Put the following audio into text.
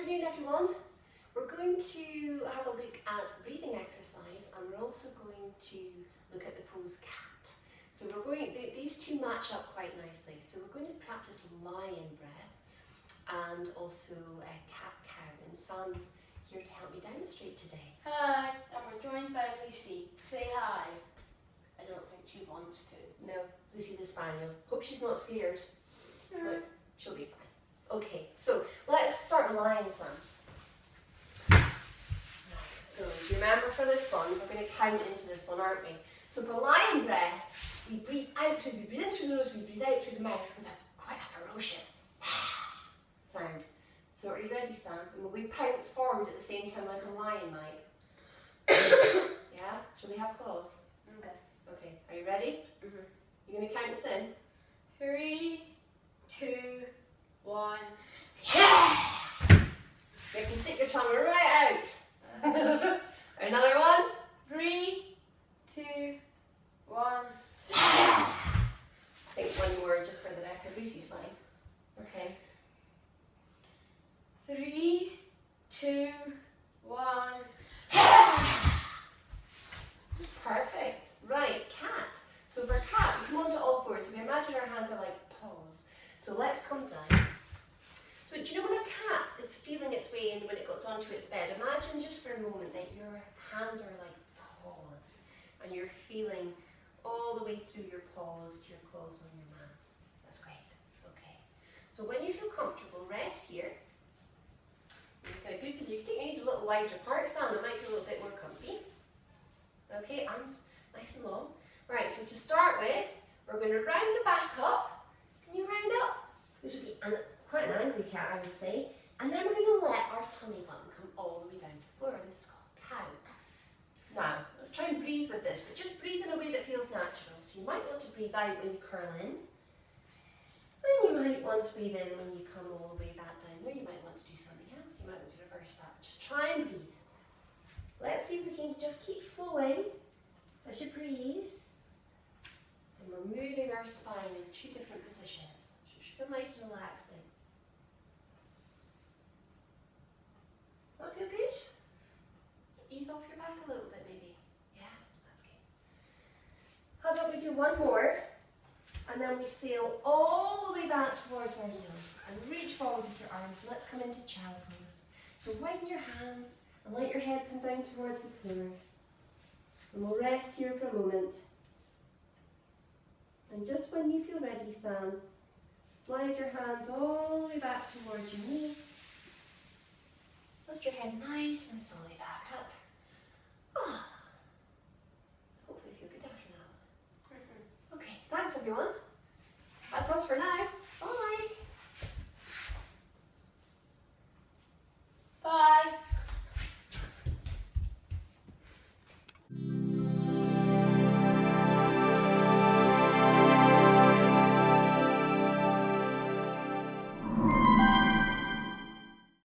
afternoon, everyone. We're going to have a look at breathing exercise, and we're also going to look at the pose cat. So these two match up quite nicely. So we're going to practice lion breath and also cat cow. And Sam's here to help me demonstrate today. Hi, and we're joined by Lucy. Say hi. I don't think she wants to. No, Lucy the Spaniel. Hope she's not scared. But she'll be fine. Okay, so let's start lion, Sam. So do you remember for this one, we're going to count into this one, aren't we? So for lion breath, we breathe out through, we breathe in through the nose, we breathe out through the mouth with quite a ferocious sound. So are you ready, Sam? And will we pounce forward at the same time like a lion might? Yeah? Shall we have claws? Okay. Okay, are you ready? Mm-hmm. You're going to count us in? 3, 2, 1. Yeah! You have to stick your tongue right out. Another one? 3, 2, 1. I think one more just for the record. Lucy's fine. Okay. 3, 2, 1. Perfect. Right, cat. So for cat, we come onto all fours. So we imagine our hands are like paws. So let's come down. So do you know when a cat is feeling its way in when it gets onto its bed? Imagine just for a moment that your hands are like paws and you're feeling all the way through your paws to your claws on your mat. That's great. Okay. So when you feel comfortable, rest here. You've got a good position. You can take your knees a little wider apart, stand. It might be a little bit more comfy. Okay, arms nice and long. Right, so to start with, we're going to round the back up. Can you round up? This would be quite an angry cat, I would say. And then we're going to let our tummy button come all the way down to the floor. This is called cow. Now, let's try and breathe with this, but just breathe in a way that feels natural. So you might want to breathe out when you curl in. And you might want to breathe in when you come all the way back down. Or you might want to do something else. You might want to reverse that. Just try and breathe. Let's see if we can just keep flowing as you breathe. And we're moving our spine in 2 different positions. So it should feel nice and relaxing. That feel good? Ease off your back a little bit maybe. Yeah, that's good. How about we do one more, and then we sail all the way back towards our heels and reach forward with your arms. Let's come into child pose. So widen your hands and let your head come down towards the floor. And we'll rest here for a moment. And just when you feel ready, Sam, slide your hands all the way back towards your knees. Lift your head nice and solid.